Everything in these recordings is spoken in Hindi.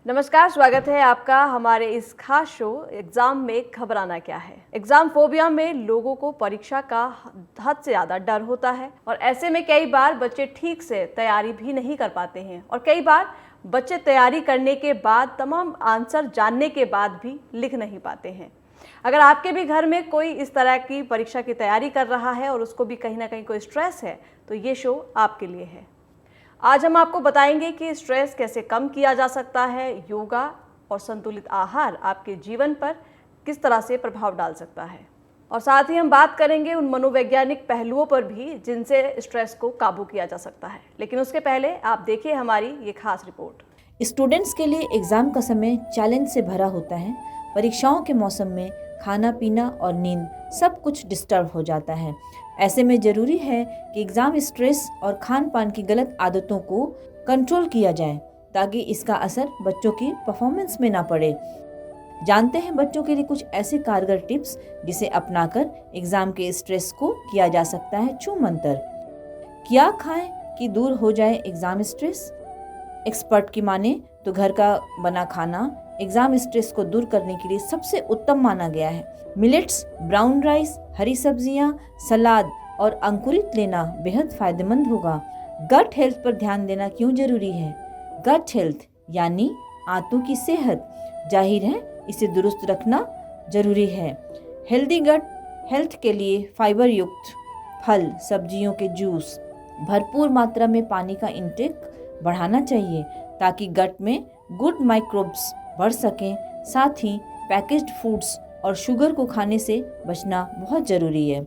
नमस्कार, स्वागत है आपका हमारे इस खास शो एग्ज़ाम में घबराना क्या है। एग्ज़ाम फोबिया में लोगों को परीक्षा का हद से ज़्यादा डर होता है और ऐसे में कई बार बच्चे ठीक से तैयारी भी नहीं कर पाते हैं और कई बार बच्चे तैयारी करने के बाद तमाम आंसर जानने के बाद भी लिख नहीं पाते हैं। अगर आपके भी घर में कोई इस तरह की परीक्षा की तैयारी कर रहा है और उसको भी कहीं ना कहीं कोई स्ट्रेस है तो ये शो आपके लिए है। आज हम आपको बताएंगे कि स्ट्रेस कैसे कम किया जा सकता है, योगा और संतुलित आहार आपके जीवन पर किस तरह से प्रभाव डाल सकता है और साथ ही हम बात करेंगे उन मनोवैज्ञानिक पहलुओं पर भी जिनसे स्ट्रेस को काबू किया जा सकता है। लेकिन उसके पहले आप देखिए हमारी ये खास रिपोर्ट। स्टूडेंट्स के लिए एग्ज़ाम का समय चैलेंज से भरा होता है। परीक्षाओं के मौसम में खाना पीना और नींद सब कुछ डिस्टर्ब हो जाता है। ऐसे में ज़रूरी है कि एग्ज़ाम स्ट्रेस और खान पान की गलत आदतों को कंट्रोल किया जाए ताकि इसका असर बच्चों की परफॉर्मेंस में ना पड़े। जानते हैं बच्चों के लिए कुछ ऐसे कारगर टिप्स जिसे अपनाकर एग्ज़ाम के स्ट्रेस को किया जा सकता है छू मंतर। क्या खाएं कि दूर हो जाए एग्ज़ाम स्ट्रेस? एक्सपर्ट की माने तो घर का बना खाना एग्ज़ाम स्ट्रेस को दूर करने के लिए सबसे उत्तम माना गया है। मिलेट्स, ब्राउन राइस, हरी सब्जियां, सलाद और अंकुरित लेना बेहद फायदेमंद होगा। गट हेल्थ पर ध्यान देना क्यों जरूरी है? गट हेल्थ यानी आंतों की सेहत, जाहिर है इसे दुरुस्त रखना जरूरी है। हेल्दी गट हेल्थ के लिए फाइबर युक्त फल, सब्जियों के जूस, भरपूर मात्रा में पानी का इंटेक बढ़ाना चाहिए ताकि गट में गुड माइक्रोब्स बढ़ सकें। साथ ही पैकेज्ड फूड्स और शुगर को खाने से बचना बहुत ज़रूरी है।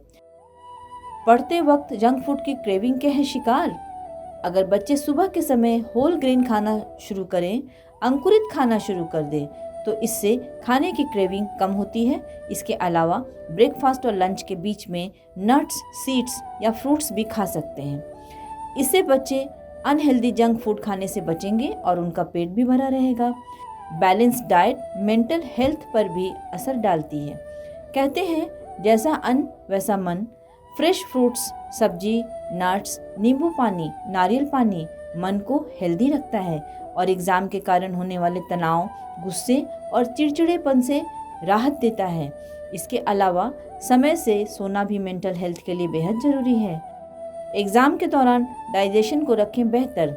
पढ़ते वक्त जंक फूड की क्रेविंग के हैं शिकार? अगर बच्चे सुबह के समय होल ग्रेन खाना शुरू करें, अंकुरित खाना शुरू कर दें तो इससे खाने की क्रेविंग कम होती है। इसके अलावा ब्रेकफास्ट और लंच के बीच में नट्स, सीड्स या फ्रूट्स भी खा सकते हैं। इससे बच्चे अनहेल्दी जंक फूड खाने से बचेंगे और उनका पेट भी भरा रहेगा। बैलेंस डाइट मेंटल हेल्थ पर भी असर डालती है। कहते हैं जैसा अन्न वैसा मन। फ्रेश फ्रूट्स, सब्जी, नट्स, नींबू पानी, नारियल पानी मन को हेल्दी रखता है और एग्ज़ाम के कारण होने वाले तनाव, गुस्से और चिड़चिड़ेपन से राहत देता है। इसके अलावा समय से सोना भी मेंटल हेल्थ के लिए बेहद ज़रूरी है। एग्ज़ाम के दौरान डाइजेशन को रखें बेहतर।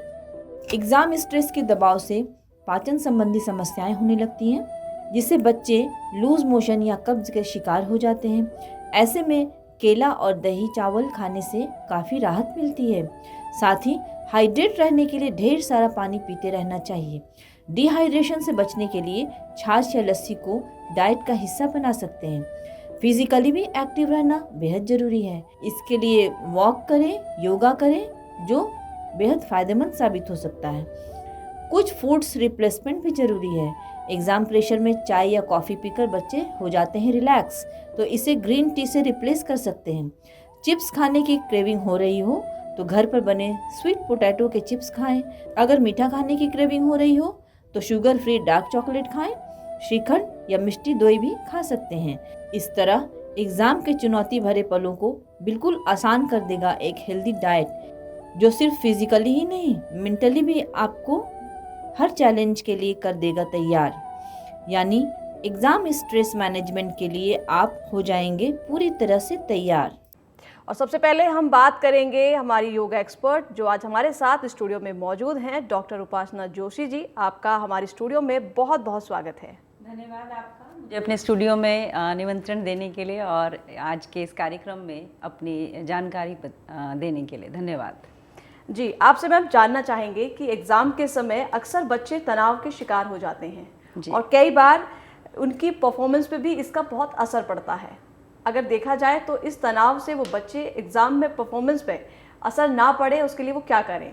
एग्ज़ाम स्ट्रेस के दबाव से पाचन संबंधी समस्याएं होने लगती हैं जिससे बच्चे लूज मोशन या कब्ज के शिकार हो जाते हैं। ऐसे में केला और दही चावल खाने से काफ़ी राहत मिलती है। साथ ही हाइड्रेट रहने के लिए ढेर सारा पानी पीते रहना चाहिए। डिहाइड्रेशन से बचने के लिए छाछ या लस्सी को डाइट का हिस्सा बना सकते हैं। फिजिकली भी एक्टिव रहना बेहद ज़रूरी है। इसके लिए वॉक करें, योगा करें जो बेहद फ़ायदेमंद साबित हो सकता है। कुछ फूड्स रिप्लेसमेंट भी ज़रूरी है। एग्ज़ाम प्रेशर में चाय या कॉफ़ी पीकर बच्चे हो जाते हैं रिलैक्स, तो इसे ग्रीन टी से रिप्लेस कर सकते हैं। चिप्स खाने की क्रेविंग हो रही हो तो घर पर बने स्वीट पोटैटो के चिप्स खाएं। अगर मीठा खाने की क्रेविंग हो रही हो तो शुगर फ्री डार्क चॉकलेट खाएं। श्रीखंड या मिष्टी दोई भी खा सकते हैं। इस तरह एग्ज़ाम के चुनौती भरे पलों को बिल्कुल आसान कर देगा एक हेल्दी डाइट जो सिर्फ फिजिकली ही नहीं मेंटली भी आपको हर चैलेंज के लिए कर देगा तैयार। यानी एग्ज़ाम स्ट्रेस मैनेजमेंट के लिए आप हो जाएंगे पूरी तरह से तैयार। और सबसे पहले हम बात करेंगे हमारी योगा एक्सपर्ट जो आज हमारे साथ स्टूडियो में मौजूद हैं, डॉक्टर उपासना जोशी जी। आपका हमारे स्टूडियो में बहुत बहुत स्वागत है। धन्यवाद आपका मुझे अपने स्टूडियो में निमंत्रण देने के लिए और आज के इस कार्यक्रम में अपनी जानकारी देने के लिए धन्यवाद जी। आपसे मैम जानना चाहेंगे कि एग्ज़ाम के समय अक्सर बच्चे तनाव के शिकार हो जाते हैं और कई बार उनकी परफॉर्मेंस पे भी इसका बहुत असर पड़ता है। अगर देखा जाए तो इस तनाव से वो बच्चे एग्ज़ाम में परफॉर्मेंस पे असर ना पड़े उसके लिए वो क्या करें?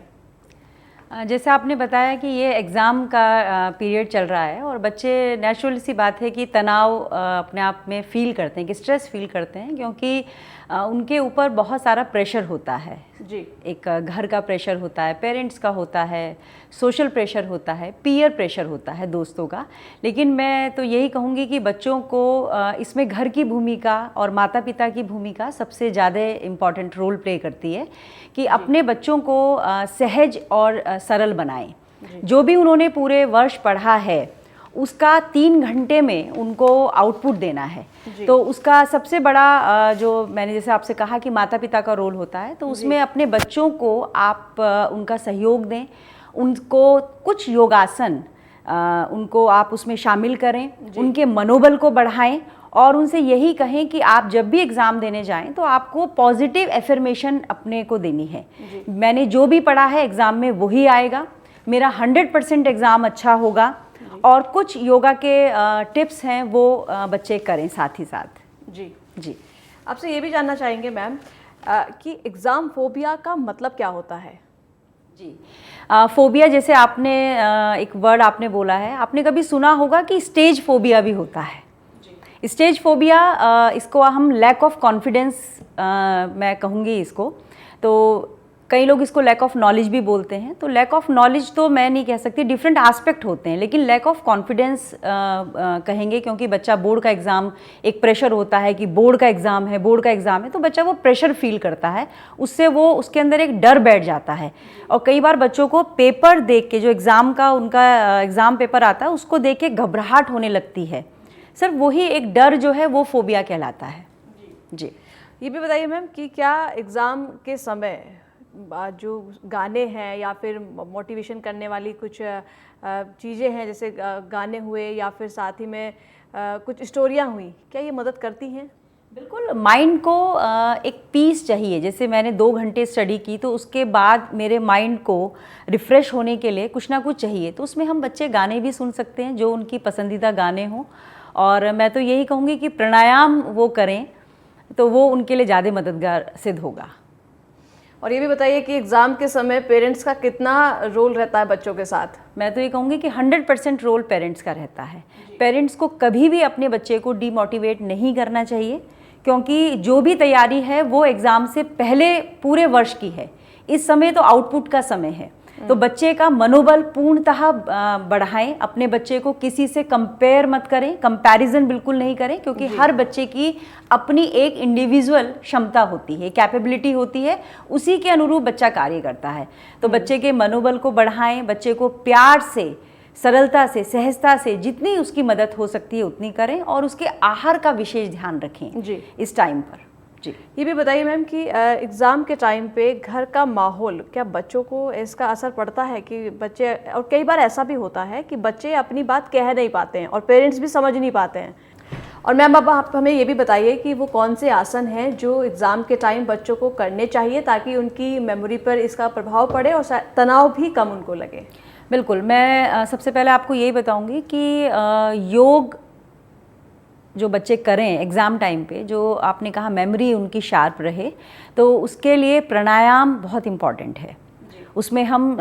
जैसे आपने बताया कि ये एग्ज़ाम का पीरियड चल रहा है और बच्चे नेचुरल सी बात है कि तनाव अपने आप में फ़ील करते हैं, कि स्ट्रेस फील करते हैं क्योंकि उनके ऊपर बहुत सारा प्रेशर होता है जी। एक घर का प्रेशर होता है, पेरेंट्स का होता है, सोशल प्रेशर होता है, पीयर प्रेशर होता है दोस्तों का। लेकिन मैं तो यही कहूँगी कि बच्चों को इसमें घर की भूमिका और माता पिता की भूमिका सबसे ज़्यादा इम्पॉर्टेंट रोल प्ले करती है कि अपने बच्चों को सहज और सरल बनाएं। जो भी उन्होंने पूरे वर्ष पढ़ा है उसका 3 घंटे में उनको आउटपुट देना है। तो उसका सबसे बड़ा जो मैंने जैसे आपसे कहा कि माता पिता का रोल होता है, तो उसमें अपने बच्चों को आप उनका सहयोग दें, उनको कुछ योगासन उनको आप उसमें शामिल करें, उनके मनोबल को बढ़ाएं और उनसे यही कहें कि आप जब भी एग्ज़ाम देने जाएं तो आपको पॉजिटिव एफर्मेशन अपने को देनी है। मैंने जो भी पढ़ा है एग्ज़ाम में वही आएगा, मेरा 100% एग्ज़ाम अच्छा होगा। और कुछ योगा के टिप्स हैं वो बच्चे करें साथ ही साथ। जी आपसे ये भी जानना चाहेंगे मैम कि एग्ज़ाम फोबिया का मतलब क्या होता है? जी फोबिया, जैसे आपने एक वर्ड आपने बोला है, आपने कभी सुना होगा कि स्टेज फोबिया भी होता है। स्टेज फोबिया इसको हम लैक ऑफ कॉन्फिडेंस मैं कहूँगी इसको, तो कई लोग इसको लैक ऑफ नॉलेज भी बोलते हैं। तो लैक ऑफ नॉलेज तो मैं नहीं कह सकती, डिफरेंट एस्पेक्ट होते हैं, लेकिन लैक ऑफ कॉन्फिडेंस कहेंगे, क्योंकि बच्चा बोर्ड का एग्ज़ाम, एक प्रेशर होता है कि बोर्ड का एग्ज़ाम है, तो बच्चा वो प्रेशर फील करता है, उससे वो उसके अंदर एक डर बैठ जाता है। और कई बार बच्चों को पेपर देख के, जो एग्ज़ाम का उनका एग्ज़ाम पेपर आता है उसको देख के घबराहट होने लगती है। सर वही एक डर जो है वो फोबिया कहलाता है। जी ये भी बताइए मैम कि क्या एग्ज़ाम के समय जो गाने हैं या फिर मोटिवेशन करने वाली कुछ चीज़ें हैं, जैसे गाने हुए या फिर साथ ही में कुछ स्टोरियाँ हुई, क्या ये मदद करती हैं? बिल्कुल, माइंड को एक पीस चाहिए। जैसे मैंने 2 घंटे स्टडी की तो उसके बाद मेरे माइंड को रिफ़्रेश होने के लिए कुछ ना कुछ चाहिए, तो उसमें हम बच्चे गाने भी सुन सकते हैं जो उनकी पसंदीदा गाने हों। और मैं तो यही कहूँगी कि प्राणायाम वो करें तो वो उनके लिए ज़्यादा मददगार सिद्ध होगा। और ये भी बताइए कि एग्ज़ाम के समय पेरेंट्स का कितना रोल रहता है बच्चों के साथ? मैं तो ये कहूँगी कि 100% रोल पेरेंट्स का रहता है। पेरेंट्स को कभी भी अपने बच्चे को डीमोटिवेट नहीं करना चाहिए, क्योंकि जो भी तैयारी है वो एग्ज़ाम से पहले पूरे वर्ष की है। इस समय तो आउटपुट का समय है, तो बच्चे का मनोबल पूर्णतः बढ़ाएं। अपने बच्चे को किसी से कंपेयर मत करें, कंपैरिजन बिल्कुल नहीं करें, क्योंकि हर बच्चे की अपनी एक इंडिविजुअल क्षमता होती है, कैपेबिलिटी होती है, उसी के अनुरूप बच्चा कार्य करता है। तो बच्चे के मनोबल को बढ़ाएं, बच्चे को प्यार से, सरलता से, सहजता से जितनी उसकी मदद हो सकती है उतनी करें, और उसके आहार का विशेष ध्यान रखें जी इस टाइम पर। जी ये भी बताइए मैम कि एग्ज़ाम के टाइम पे घर का माहौल, क्या बच्चों को इसका असर पड़ता है कि बच्चे, और कई बार ऐसा भी होता है कि बच्चे अपनी बात कह नहीं पाते हैं और पेरेंट्स भी समझ नहीं पाते हैं। और मैम अब आप हमें ये भी बताइए कि वो कौन से आसन हैं जो एग्ज़ाम के टाइम बच्चों को करने चाहिए ताकि उनकी मेमोरी पर इसका प्रभाव पड़े और तनाव भी कम उनको लगे? बिल्कुल, मैं सबसे पहले आपको यही बताऊंगी कि योग जो बच्चे करें एग्ज़ाम टाइम पे, जो आपने कहा मेमोरी उनकी शार्प रहे, तो उसके लिए प्राणायाम बहुत इम्पॉर्टेंट है। उसमें हम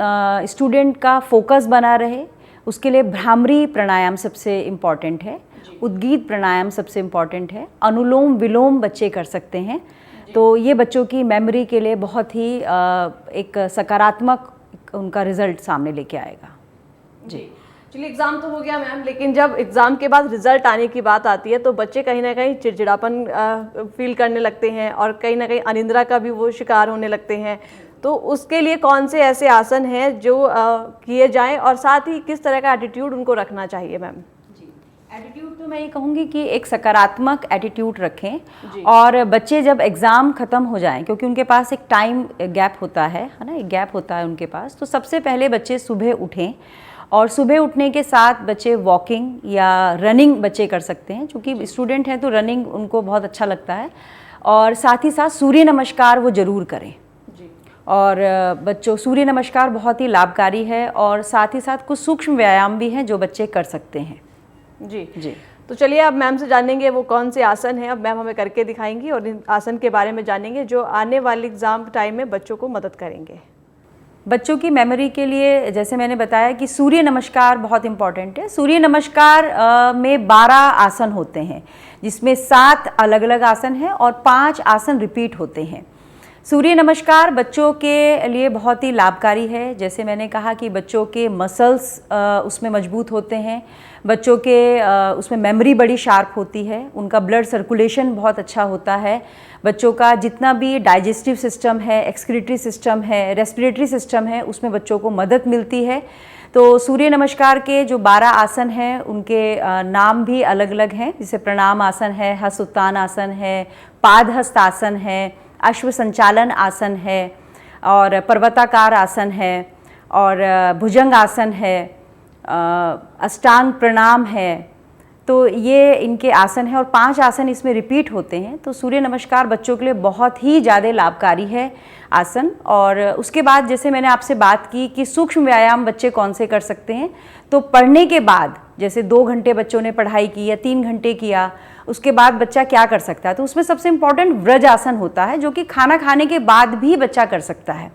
स्टूडेंट का फोकस बना रहे, उसके लिए भ्रामरी प्राणायाम सबसे इम्पॉर्टेंट है, उद्गीत प्राणायाम सबसे इम्पॉर्टेंट है, अनुलोम विलोम बच्चे कर सकते हैं। तो ये बच्चों की मेमोरी के लिए बहुत ही एक सकारात्मक उनका रिजल्ट सामने लेके आएगा। जी चलिए, एग्ज़ाम तो हो गया मैम, लेकिन जब एग्ज़ाम के बाद रिजल्ट आने की बात आती है तो बच्चे कहीं ना कहीं चिड़चिड़ापन फील करने लगते हैं और कहीं ना कहीं अनिद्रा का भी वो शिकार होने लगते हैं। तो उसके लिए कौन से ऐसे आसन हैं जो किए जाएं, और साथ ही किस तरह का एटीट्यूड उनको रखना चाहिए मैम? एटीट्यूड तो मैं ये कहूँगी कि एक सकारात्मक एटीट्यूड रखें, और बच्चे जब एग्ज़ाम ख़त्म हो जाएं, क्योंकि उनके पास एक टाइम गैप होता है ना, एक गैप होता है उनके पास, तो सबसे पहले बच्चे सुबह उठें, और सुबह उठने के साथ बच्चे वॉकिंग या रनिंग बच्चे कर सकते हैं, क्योंकि स्टूडेंट हैं तो रनिंग उनको बहुत अच्छा लगता है। और साथ ही साथ सूर्य नमस्कार वो ज़रूर करें। और बच्चों, सूर्य नमस्कार बहुत ही लाभकारी है, और साथ ही साथ कुछ सूक्ष्म व्यायाम भी हैं जो बच्चे कर सकते हैं। जी तो चलिए अब मैम से जानेंगे वो कौन से आसन हैं। अब मैम हमें करके दिखाएंगी और इन आसन के बारे में जानेंगे जो आने वाले एग्ज़ाम टाइम में बच्चों को मदद करेंगे। बच्चों की मेमोरी के लिए जैसे मैंने बताया कि सूर्य नमस्कार बहुत इम्पॉर्टेंट है। सूर्य नमस्कार में 12 आसन होते हैं, जिसमें 7 अलग अलग आसन हैं और 5 आसन रिपीट होते हैं। सूर्य नमस्कार बच्चों के लिए बहुत ही लाभकारी है। जैसे मैंने कहा कि बच्चों के मसल्स उसमें मजबूत होते हैं, बच्चों के उसमें मेमोरी बड़ी शार्प होती है, उनका ब्लड सर्कुलेशन बहुत अच्छा होता है, बच्चों का जितना भी डाइजेस्टिव सिस्टम है, एक्सक्रीटरी सिस्टम है, रेस्पिरेटरी सिस्टम है, उसमें बच्चों को मदद मिलती है। तो सूर्य नमस्कार के जो 12 आसन हैं उनके नाम भी अलग अलग हैं, जैसे प्रणाम आसन है, हस्त उत्तान आसन है, पादहस्त आसन है, अश्व संचालन आसन है और पर्वताकार आसन है और भुजंग आसन है, अष्टांग प्रणाम है। तो ये इनके आसन हैं और 5 आसन इसमें रिपीट होते हैं। तो सूर्य नमस्कार बच्चों के लिए बहुत ही ज़्यादा लाभकारी है आसन। और उसके बाद जैसे मैंने आपसे बात की कि सूक्ष्म व्यायाम बच्चे कौन से कर सकते हैं, तो पढ़ने के बाद जैसे 2 घंटे बच्चों ने पढ़ाई की या 3 घंटे किया, उसके बाद बच्चा क्या कर सकता है, तो उसमें सबसे इम्पॉर्टेंट व्रज आसन होता है, जो कि खाना खाने के बाद भी बच्चा कर सकता है।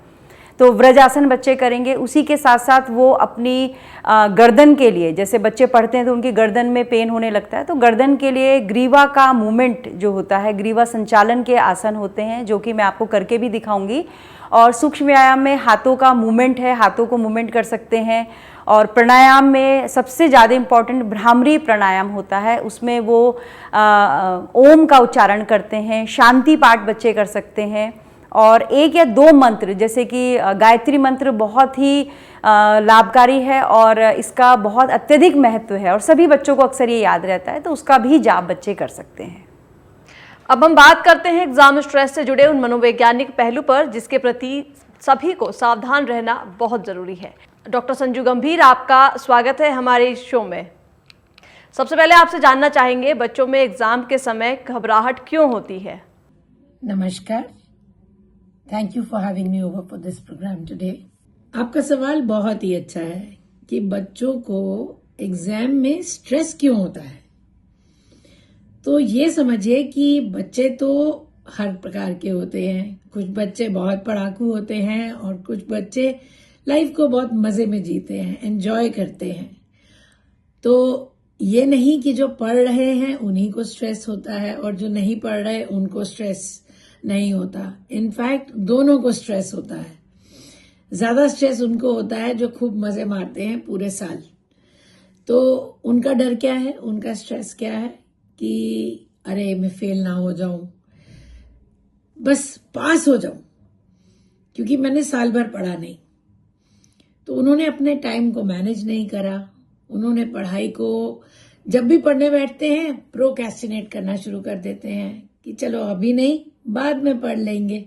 तो व्रजासन बच्चे करेंगे। उसी के साथ साथ वो अपनी गर्दन के लिए, जैसे बच्चे पढ़ते हैं तो उनकी गर्दन में पेन होने लगता है, तो गर्दन के लिए ग्रीवा का मूवमेंट जो होता है, ग्रीवा संचालन के आसन होते हैं, जो कि मैं आपको करके भी दिखाऊंगी। और सूक्ष्म व्यायाम में हाथों का मूवमेंट है, हाथों को मूवमेंट कर सकते हैं। और प्राणायाम में सबसे ज़्यादा इम्पॉर्टेंट भ्रामरी प्राणायाम होता है, उसमें वो ओम का उच्चारण करते हैं। शांति पाठ बच्चे कर सकते हैं और 1 या 2 मंत्र, जैसे कि गायत्री मंत्र बहुत ही लाभकारी है और इसका बहुत अत्यधिक महत्व है और सभी बच्चों को अक्सर ये याद रहता है, तो उसका भी जाप बच्चे कर सकते हैं। अब हम बात करते हैं एग्जाम स्ट्रेस से जुड़े उन मनोवैज्ञानिक पहलू पर जिसके प्रति सभी को सावधान रहना बहुत ज़रूरी है। डॉक्टर संजू गंभीर, आपका स्वागत है हमारे इस शो में। सबसे पहले आपसे जानना चाहेंगे, बच्चों में एग्जाम के समय घबराहट क्यों होती है? नमस्कार, thank you for having me over for this program today. आपका सवाल बहुत ही अच्छा है कि बच्चों को एग्जाम में स्ट्रेस क्यों होता है। तो ये समझिए कि बच्चे तो हर प्रकार के होते हैं। कुछ बच्चे बहुत पढ़ाकू होते हैं और कुछ बच्चे लाइफ को बहुत मजे में जीते हैं, एंजॉय करते हैं। तो ये नहीं कि जो पढ़ रहे हैं उन्हीं को स्ट्रेस होता है और जो नहीं पढ़ रहे उनको स्ट्रेस नहीं होता। इनफैक्ट दोनों को स्ट्रेस होता है। ज्यादा स्ट्रेस उनको होता है जो खूब मजे मारते हैं पूरे साल। तो उनका डर क्या है, उनका स्ट्रेस क्या है कि अरे मैं फेल ना हो जाऊं, बस पास हो जाऊं, क्योंकि मैंने साल भर पढ़ा नहीं। तो उन्होंने अपने टाइम को मैनेज नहीं करा। उन्होंने पढ़ाई को जब भी पढ़ने बैठते हैं प्रोक्रेस्टिनेट करना शुरू कर देते हैं कि चलो अभी नहीं, बाद में पढ़ लेंगे।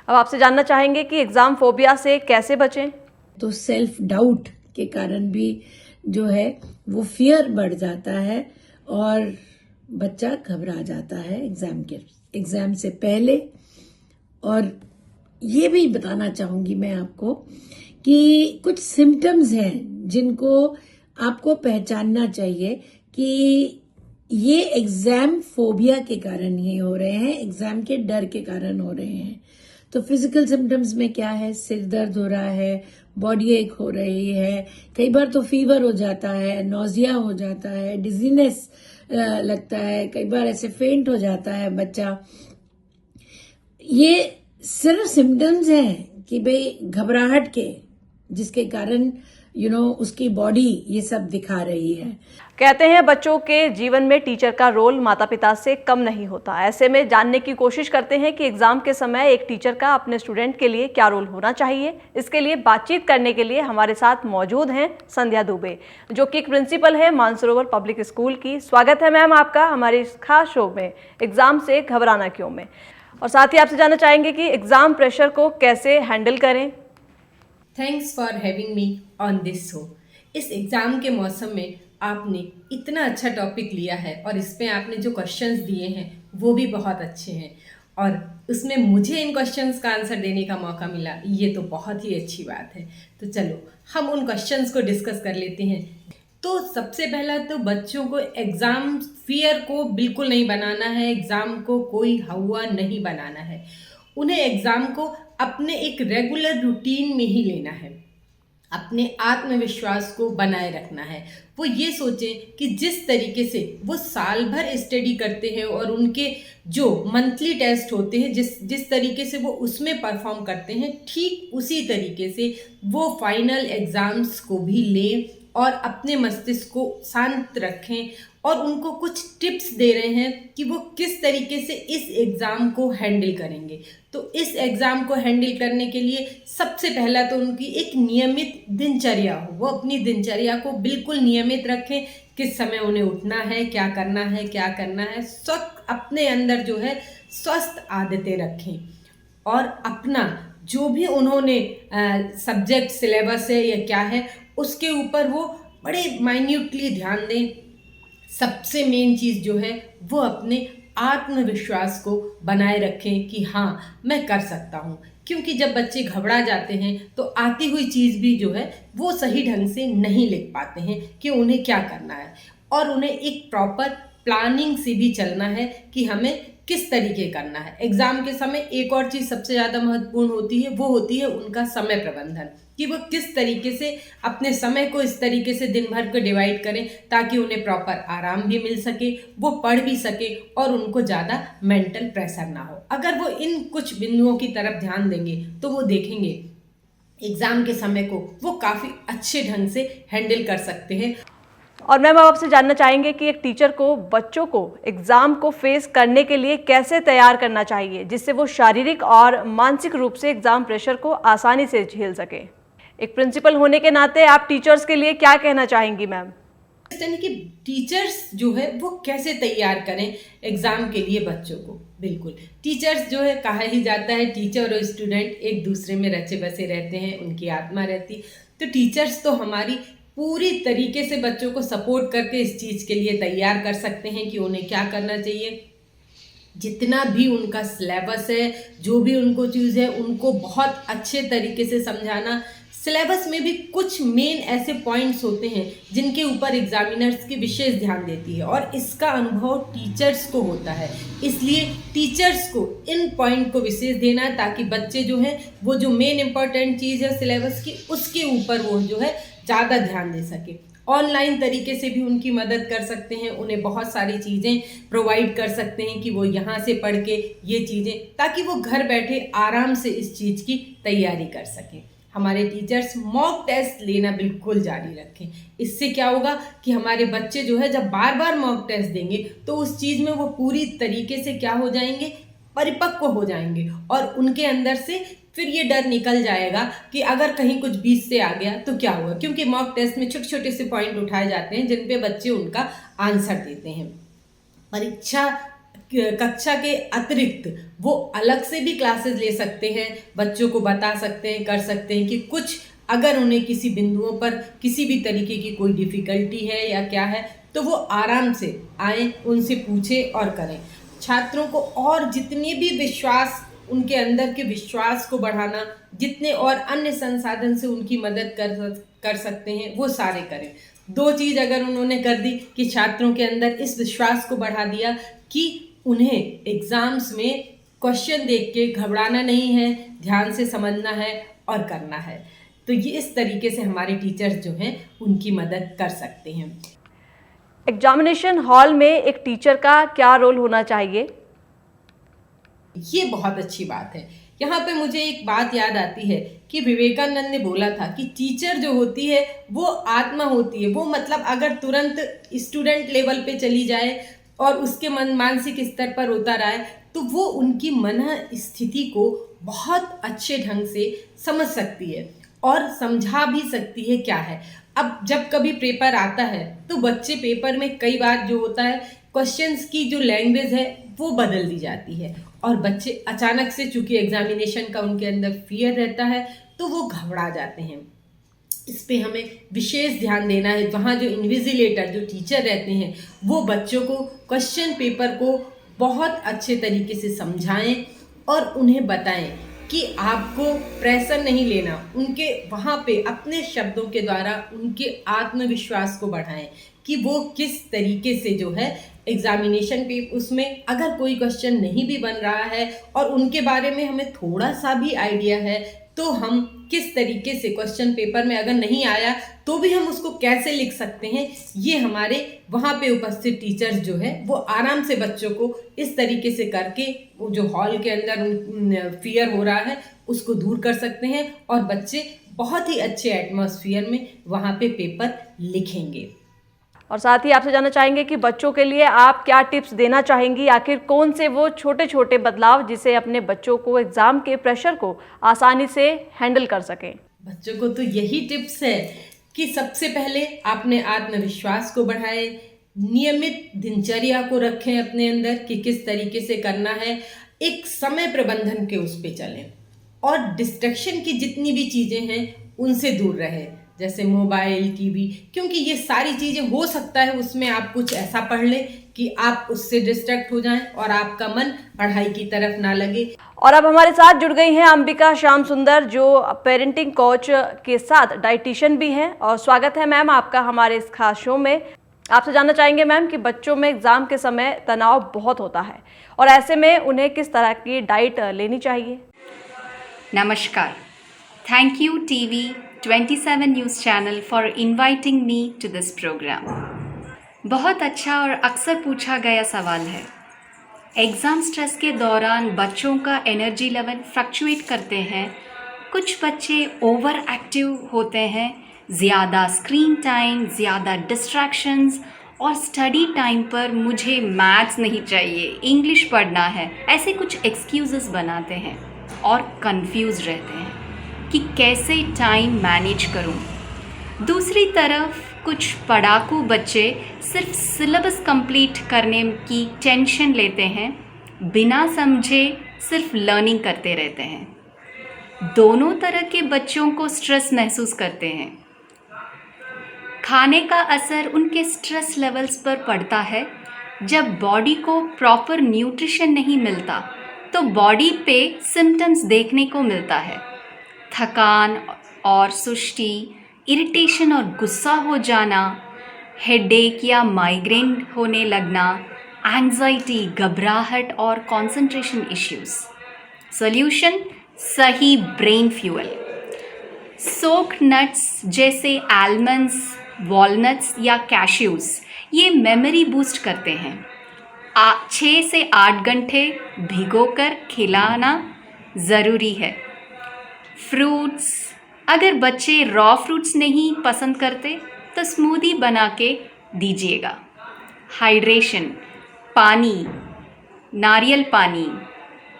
अब आपसे जानना चाहेंगे कि एग्जाम फोबिया से कैसे बचें? तो सेल्फ डाउट के कारण भी जो है वो फियर बढ़ जाता है और बच्चा घबरा जाता है एग्जाम से पहले। और ये भी बताना चाहूंगी मैं आपको कि कुछ सिम्टम्स हैं जिनको आपको पहचानना चाहिए कि ये एग्जाम फोबिया के कारण ही हो रहे हैं, एग्जाम के डर के कारण हो रहे हैं। तो फिजिकल सिम्टम्स में क्या है, सिर दर्द हो रहा है, बॉडी एक हो रही है, कई बार तो फीवर हो जाता है, नोजिया हो जाता है, डिजीनेस लगता है, कई बार ऐसे फेंट हो जाता है बच्चा। ये सिर्फ सिम्टम्स हैं कि भाई घबराहट के, जिसके कारण उसकी बॉडी ये सब दिखा रही है। कहते हैं बच्चों के जीवन में टीचर का रोल माता पिता से कम नहीं होता। ऐसे में जानने की कोशिश करते हैं कि एग्जाम के समय एक टीचर का अपने स्टूडेंट के लिए क्या रोल होना चाहिए। इसके लिए बातचीत करने के लिए हमारे साथ मौजूद हैं संध्या दुबे, जो कि एक प्रिंसिपल है मानसरोवर पब्लिक स्कूल की। स्वागत है मैम आपका हमारे इस खास शो में एग्जाम से घबराना क्यों में। और साथ ही आपसे जानना चाहेंगे कि एग्जाम प्रेशर को कैसे हैंडल करें। Thanks for having me on this show. इस एग्ज़ाम के मौसम में आपने इतना अच्छा टॉपिक लिया है और इस पे आपने जो क्वेश्चंस दिए हैं वो भी बहुत अच्छे हैं और उसमें मुझे इन क्वेश्चंस का आंसर देने का मौका मिला, ये तो बहुत ही अच्छी बात है। तो चलो हम उन क्वेश्चंस को डिस्कस कर लेते हैं। तो सबसे पहला तो बच्चों को एग्ज़ाम फियर को बिल्कुल नहीं बनाना है, एग्ज़ाम को कोई हवा नहीं बनाना है। उन्हें एग्ज़ाम को अपने एक रेगुलर रूटीन में ही लेना है, अपने आत्मविश्वास को बनाए रखना है। वो ये सोचें कि जिस तरीके से वो साल भर स्टडी करते हैं और उनके जो मंथली टेस्ट होते हैं जिस तरीके से वो उसमें परफॉर्म करते हैं, ठीक उसी तरीके से वो फाइनल एग्ज़ाम्स को भी लें और अपने मस्तिष्क को शांत रखें और उनको कुछ टिप्स दे रहे हैं कि वो किस तरीके से इस एग्ज़ाम को हैंडल करेंगे। तो इस एग्ज़ाम को हैंडल करने के लिए सबसे पहला तो उनकी एक नियमित दिनचर्या हो, वो अपनी दिनचर्या को बिल्कुल नियमित रखें, किस समय उन्हें उठना है, क्या करना है, अपने अंदर जो है स्वस्थ आदतें रखें और अपना जो भी उन्होंने सब्जेक्ट सिलेबस है या क्या है उसके ऊपर वो बड़े माइन्यूटली ध्यान दें। सबसे मेन चीज़ जो है वो अपने आत्मविश्वास को बनाए रखें कि हाँ मैं कर सकता हूँ, क्योंकि जब बच्चे घबरा जाते हैं तो आती हुई चीज़ भी जो है वो सही ढंग से नहीं लिख पाते हैं कि उन्हें क्या करना है, और उन्हें एक प्रॉपर प्लानिंग से भी चलना है कि हमें किस तरीके करना है। एग्ज़ाम के समय एक और चीज़ सबसे ज़्यादा महत्वपूर्ण होती है, वो होती है उनका समय प्रबंधन, कि वो किस तरीके से अपने समय को इस तरीके से दिन भर को डिवाइड करें ताकि उन्हें प्रॉपर आराम भी मिल सके, वो पढ़ भी सके और उनको ज़्यादा मेंटल प्रेशर ना हो। अगर वो इन कुछ बिंदुओं की तरफ ध्यान देंगे तो वो देखेंगे एग्ज़ाम के समय को वो काफ़ी अच्छे ढंग से हैंडल कर सकते हैं। और मैम आप आपसे जानना चाहेंगे कि एक टीचर को बच्चों को एग्ज़ाम को फेस करने के लिए कैसे तैयार करना चाहिए जिससे वो शारीरिक और मानसिक रूप से एग्ज़ाम प्रेशर को आसानी से झेल सके। एक प्रिंसिपल होने के नाते आप टीचर्स के लिए क्या कहना चाहेंगी मैम? यानी कि टीचर्स जो है वो कैसे तैयार करें एग्ज़ाम के लिए बच्चों को। बिल्कुल, टीचर्स जो है कहा ही जाता है टीचर और स्टूडेंट एक दूसरे में रचे बसे रहते हैं, उनकी आत्मा रहती। तो टीचर्स तो हमारी पूरी तरीके से बच्चों को सपोर्ट करके इस चीज़ के लिए तैयार कर सकते हैं कि उन्हें क्या करना चाहिए। जितना भी उनका सिलेबस है, जो भी उनको चीज़ है, उनको बहुत अच्छे तरीके से समझाना। सिलेबस में भी कुछ मेन ऐसे पॉइंट्स होते हैं जिनके ऊपर एग्जामिनर्स की विशेष ध्यान देती है और इसका अनुभव टीचर्स को होता है, इसलिए टीचर्स को इन पॉइंट को विशेष देना है ताकि बच्चे जो हैं वो जो मेन इंपॉर्टेंट चीज़ है सिलेबस की उसके ऊपर वो जो है ज़्यादा ध्यान दे सके। ऑनलाइन तरीके से भी उनकी मदद कर सकते हैं, उन्हें बहुत सारी चीज़ें प्रोवाइड कर सकते हैं कि वो यहाँ से पढ़ के ये चीज़ें, ताकि वो घर बैठे आराम से इस चीज़ की तैयारी कर सकें। हमारे टीचर्स मॉक टेस्ट लेना बिल्कुल जारी रखें। इससे क्या होगा कि हमारे बच्चे जो है जब बार बार मॉक टेस्ट देंगे तो उस चीज़ में वो पूरी तरीके से क्या हो जाएंगे, परिपक्व हो जाएंगे और उनके अंदर से फिर ये डर निकल जाएगा कि अगर कहीं कुछ बीच से आ गया तो क्या हुआ, क्योंकि मॉक टेस्ट में छोटे छोटे से पॉइंट उठाए जाते हैं जिन पे बच्चे उनका आंसर देते हैं। परीक्षा कक्षा के अतिरिक्त वो अलग से भी क्लासेस ले सकते हैं, बच्चों को बता सकते हैं, कर सकते हैं कि कुछ अगर उन्हें किसी बिंदुओं पर किसी भी तरीके की कोई डिफ़िकल्टी है या क्या है तो वो आराम से आएँ, उनसे पूछें और करें। छात्रों को और जितने भी विश्वास, उनके अंदर के विश्वास को बढ़ाना, जितने और अन्य संसाधन से उनकी मदद कर सकते हैं वो सारे करें। दो चीज़ अगर उन्होंने कर दी कि छात्रों के अंदर इस विश्वास को बढ़ा दिया कि उन्हें एग्ज़ाम्स में क्वेश्चन देख के घबराना नहीं है, ध्यान से समझना है और करना है, तो ये इस तरीके से हमारे टीचर्स जो हैं उनकी मदद कर सकते हैं। एग्जामिनेशन हॉल में एक टीचर का क्या रोल होना चाहिए? ये बहुत अच्छी बात है। यहाँ पे मुझे एक बात याद आती है कि विवेकानंद ने बोला था कि टीचर जो होती है वो आत्मा होती है। वो मतलब अगर तुरंत स्टूडेंट लेवल पे चली जाए और उसके मानसिक स्तर पर उतर आए तो वो उनकी मन स्थिति को बहुत अच्छे ढंग से समझ सकती है और समझा भी सकती है क्या है। अब जब कभी पेपर आता है तो बच्चे पेपर में कई बार जो होता है क्वेश्चंस की जो लैंग्वेज है वो बदल दी जाती है और बच्चे अचानक से, चूंकि एग्जामिनेशन का उनके अंदर फियर रहता है, तो वो घबरा जाते हैं। इस पे हमें विशेष ध्यान देना है। वहाँ जो इन्विजिलेटर, जो टीचर रहते हैं, वो बच्चों को क्वेश्चन पेपर को बहुत अच्छे तरीके से समझाएं और उन्हें बताएं कि आपको प्रेशर नहीं लेना। उनके वहाँ पे अपने शब्दों के द्वारा उनके आत्मविश्वास को बढ़ाएं कि वो किस तरीके से जो है एग्जामिनेशन पे उसमें अगर कोई क्वेश्चन नहीं भी बन रहा है और उनके बारे में हमें थोड़ा सा भी आइडिया है तो हम किस तरीके से क्वेश्चन पेपर में अगर नहीं आया तो भी हम उसको कैसे लिख सकते हैं, ये हमारे वहाँ पे उपस्थित टीचर्स जो है वो आराम से बच्चों को इस तरीके से करके वो जो हॉल के अंदर फियर हो रहा है उसको दूर कर सकते हैं और बच्चे बहुत ही अच्छे एटमॉस्फेयर में वहाँ पे पेपर लिखेंगे। और साथ ही आपसे जानना चाहेंगे कि बच्चों के लिए आप क्या टिप्स देना चाहेंगी, आखिर कौन से वो छोटे छोटे बदलाव जिसे अपने बच्चों को एग्जाम के प्रेशर को आसानी से हैंडल कर सकें। बच्चों को तो यही टिप्स है कि सबसे पहले आपने आत्मविश्वास को बढ़ाए, नियमित दिनचर्या को रखें अपने अंदर कि किस तरीके से करना है, एक समय प्रबंधन के उस पे चलें और डिस्ट्रैक्शन की जितनी भी चीज़ें हैं उनसे दूर रहे, जैसे मोबाइल, टीवी, क्योंकि ये सारी चीज़ें हो सकता है उसमें आप कुछ ऐसा पढ़ लें कि आप उससे डिस्ट्रैक्ट हो जाएं और आपका मन पढ़ाई की तरफ ना लगे। और अब हमारे साथ जुड़ गई हैं अंबिका श्याम सुंदर, जो पेरेंटिंग कोच के साथ डाइटिशियन भी हैं। और स्वागत है मैम आपका हमारे इस खास शो में। आपसे जानना चाहेंगे मैम कि बच्चों में एग्जाम के समय तनाव बहुत होता है और ऐसे में उन्हें किस तरह की डाइट लेनी चाहिए। Namaskar. Thank you TV 27 News Channel for inviting me to this program. बहुत अच्छा और अक्सर पूछा गया सवाल है। एग्ज़ाम स्ट्रेस के दौरान बच्चों का एनर्जी लेवल फ्लक्चुएट करते हैं। कुछ बच्चे ओवर एक्टिव होते हैं, ज़्यादा स्क्रीन टाइम, ज़्यादा डिस्ट्रैक्शंस और स्टडी टाइम पर मुझे मैथ्स नहीं चाहिए, इंग्लिश पढ़ना है, ऐसे कुछ एक्सक्यूज़ेस बनाते हैं और कंफ्यूज रहते हैं कि कैसे टाइम मैनेज करूं। दूसरी तरफ कुछ पढ़ाकू बच्चे सिर्फ सिलेबस कंप्लीट करने की टेंशन लेते हैं, बिना समझे सिर्फ लर्निंग करते रहते हैं। दोनों तरह के बच्चों को स्ट्रेस महसूस करते हैं। खाने का असर उनके स्ट्रेस लेवल्स पर पड़ता है। जब बॉडी को प्रॉपर न्यूट्रिशन नहीं मिलता तो बॉडी पे सिम्टम्स देखने को मिलता है। थकान और सुस्ती, इरिटेशन और गुस्सा हो जाना, हेडेक या माइग्रेन होने लगना, एंजाइटी, घबराहट और कंसंट्रेशन इश्यूज। सॉल्यूशन, सही ब्रेन फ्यूल। सोक्ड नट्स जैसे आलमंड्स, वॉलनट्स या कैश्यूज ये मेमोरी बूस्ट करते हैं। 6 से 8 घंटे भिगोकर खिलाना ज़रूरी है। फ्रूट्स, अगर बच्चे रॉ फ्रूट्स नहीं पसंद करते तो स्मूदी बना के दीजिएगा। हाइड्रेशन, पानी, नारियल पानी,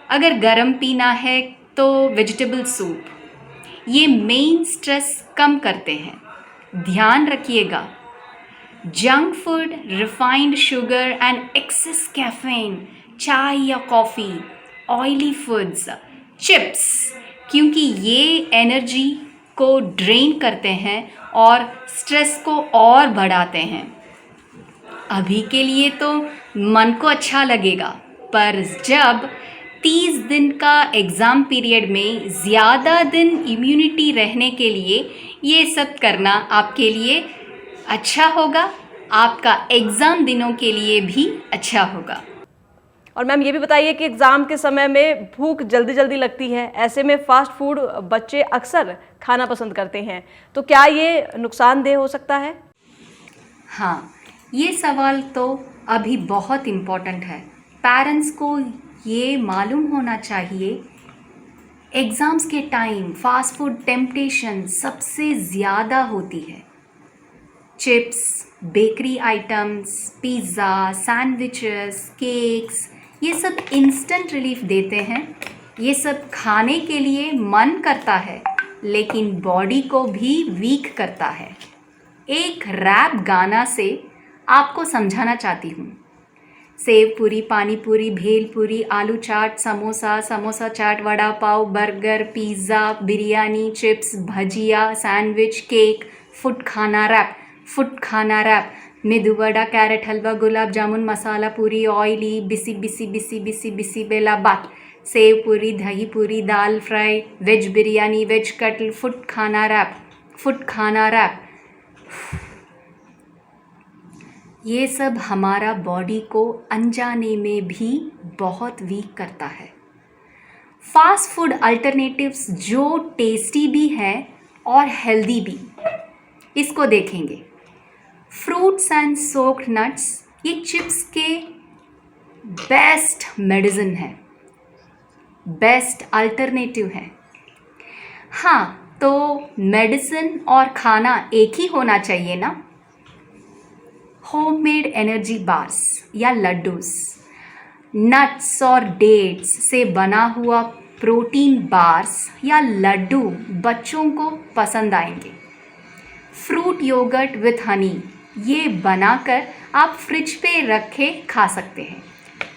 अगर गर्म पीना है तो वेजिटेबल सूप, ये मेन स्ट्रेस कम करते हैं। ध्यान रखिएगा, junk food, refined sugar and excess caffeine, चाय या कॉफ़ी, ऑयली फूड्स, चिप्स, क्योंकि ये एनर्जी को ड्रेन करते हैं और स्ट्रेस को और बढ़ाते हैं। अभी के लिए तो मन को अच्छा लगेगा, पर जब 30 दिन का एग्ज़ाम पीरियड में ज़्यादा दिन इम्यूनिटी रहने के लिए ये सब करना आपके लिए अच्छा होगा, आपका एग्ज़ाम दिनों के लिए भी अच्छा होगा। और मैम ये भी बताइए कि एग्ज़ाम के समय में भूख जल्दी जल्दी लगती है, ऐसे में फ़ास्ट फूड बच्चे अक्सर खाना पसंद करते हैं, तो क्या ये नुकसानदेह हो सकता है? हाँ, ये सवाल तो अभी बहुत इम्पोर्टेंट है। पेरेंट्स को ये मालूम होना चाहिए, एग्ज़ाम्स के टाइम फास्ट फूड टेम्पटेशन सबसे ज़्यादा होती है। Chips, bakery items, pizza, sandwiches, cakes, ये सब इंस्टेंट रिलीफ देते हैं। ये सब खाने के लिए मन करता है, लेकिन बॉडी को भी वीक करता है। एक रैप गाना से आपको समझाना चाहती हूँ। सेव पूरी, पानी पूरी, bhel puri, aloo chaat, samosa, samosa chaat, vada pav, burger, pizza, biryani, chips, bhajiya, sandwich, cake, food खाना रैप, फूड खाना wrap, medu vada, carrot halwa, gulab jamun, masala puri, oily, bisi bisi bisi bisi bisi bele bath, sev puri, dahi puri, dal fry, veg biryani, veg cutlet, food खाना रैप, फूड खाना रैप। ये सब हमारा बॉडी को अनजाने में भी बहुत वीक करता है। फास्ट फूड अल्टरनेटिव्स जो टेस्टी भी हैं और हेल्दी भी, इसको देखेंगे। फ्रूट्स एंड सोक्ड नट्स, ये चिप्स के बेस्ट मेडिसिन है, बेस्ट अल्टरनेटिव है। हाँ, तो मेडिसिन और खाना एक ही होना चाहिए ना। होममेड एनर्जी बार्स या लड्डूस, नट्स और डेट्स से बना हुआ प्रोटीन बार्स या लड्डू बच्चों को पसंद आएंगे। फ्रूट योगर्ट विथ हनी, ये बनाकर आप फ्रिज पे रख के खा सकते हैं।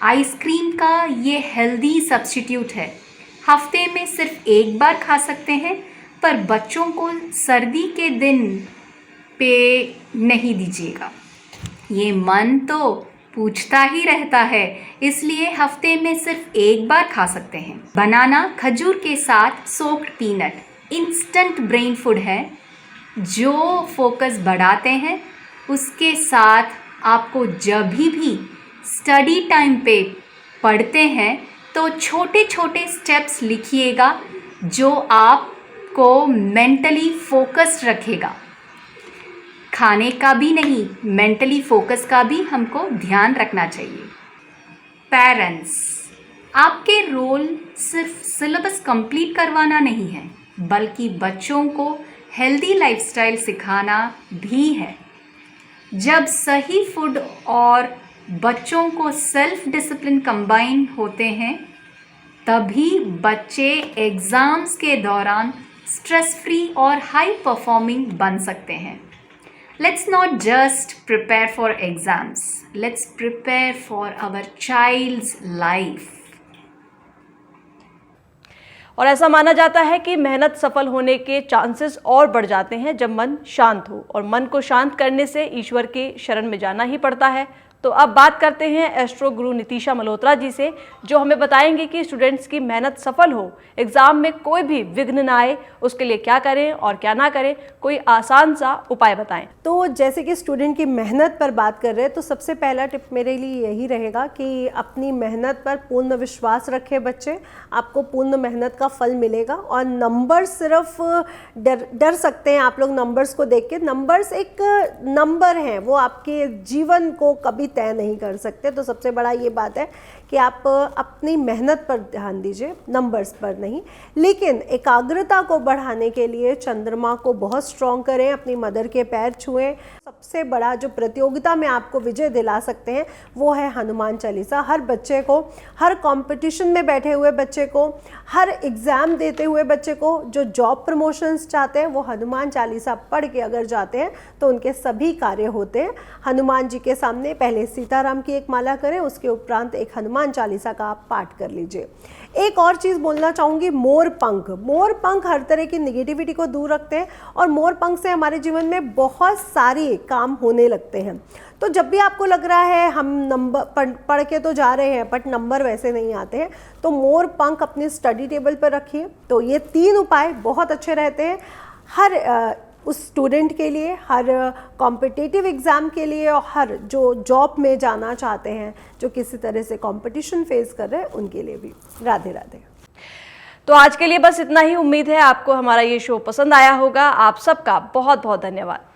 आइसक्रीम का ये हेल्दी सब्स्टिट्यूट है, हफ्ते में सिर्फ एक बार खा सकते हैं, पर बच्चों को सर्दी के दिन पे नहीं दीजिएगा। ये मन तो पूछता ही रहता है, इसलिए हफ्ते में सिर्फ एक बार खा सकते हैं। बनाना खजूर के साथ soaked peanut instant brain food है, जो फोकस बढ़ाते हैं। उसके साथ आपको जब भी स्टडी टाइम पे पढ़ते हैं तो छोटे छोटे स्टेप्स लिखिएगा जो आपको मेंटली फोकस्ड रखेगा। खाने का भी नहीं, मेंटली फोकस का भी हमको ध्यान रखना चाहिए। पेरेंट्स, आपके रोल सिर्फ सिलेबस कंप्लीट करवाना नहीं है, बल्कि बच्चों को हेल्दी लाइफस्टाइल सिखाना भी है। जब सही फूड और बच्चों को सेल्फ डिसिप्लिन कंबाइन होते हैं, तभी बच्चे एग्ज़ाम्स के दौरान स्ट्रेस फ्री और हाई परफॉर्मिंग बन सकते हैं। Let's not just prepare for exams. Let's prepare for our child's life. और ऐसा माना जाता है कि मेहनत सफल होने के चांसेस और बढ़ जाते हैं जब मन शांत हो, और मन को शांत करने से ईश्वर के शरण में जाना ही पड़ता है। तो अब बात करते हैं एस्ट्रो गुरु नितिशा मल्होत्रा जी से, जो हमें बताएंगे कि स्टूडेंट्स की मेहनत सफल हो, एग्जाम में कोई भी विघ्न ना आए, उसके लिए क्या करें और क्या ना करें, कोई आसान सा उपाय बताएं। तो जैसे कि स्टूडेंट की मेहनत पर बात कर रहे हैं, तो सबसे पहला टिप मेरे लिए यही रहेगा कि अपनी मेहनत पर पूर्ण विश्वास रखें बच्चे। आपको पूर्ण मेहनत का फल मिलेगा। और नंबर सिर्फ डर सकते हैं आप लोग नंबर्स को देख के। नंबर्स एक नंबर हैं, वो आपके जीवन को कभी तय नहीं कर सकते। तो सबसे बड़ा ये बात है कि आप अपनी मेहनत पर ध्यान दीजिए, नंबर्स पर नहीं। लेकिन एकाग्रता को बढ़ाने के लिए चंद्रमा को बहुत स्ट्रॉन्ग करें, अपनी मदर के पैर छुएं। सबसे बड़ा जो प्रतियोगिता में आपको विजय दिला सकते हैं वो है हनुमान चालीसा। हर बच्चे को, हर कंपटीशन में बैठे हुए बच्चे को, हर एग्ज़ाम देते हुए बच्चे को, जो जॉब प्रमोशंस चाहते हैं, वो हनुमान चालीसा पढ़ के अगर जाते हैं तो उनके सभी कार्य होते हैं। हनुमान जी के सामने पहले सीताराम की एक माला करें, उसके उपरांत एक हनुमान चालीसा का आप पाठ कर लीजिए। एक और चीज़ बोलना चाहूँगी, मोर पंख। मोर पंख हर तरह की निगेटिविटी को दूर रखते हैं और मोर पंख से हमारे जीवन में बहुत सारे काम होने लगते हैं। तो जब भी आपको लग रहा है हम नंबर पढ़ के तो जा रहे हैं बट नंबर वैसे नहीं आते हैं, तो मोर पंख अपने स्टडी टेबल पर रखिए। तो ये 3 उपाय बहुत अच्छे रहते हैं हर उस स्टूडेंट के लिए, हर कॉम्पिटिटिव एग्ज़ाम के लिए, और हर जो जॉब में जाना चाहते हैं, जो किसी तरह से कंपटीशन फेस कर रहे हैं, उनके लिए भी। राधे राधे। तो आज के लिए बस इतना ही। उम्मीद है आपको हमारा ये शो पसंद आया होगा। आप सबका बहुत बहुत धन्यवाद।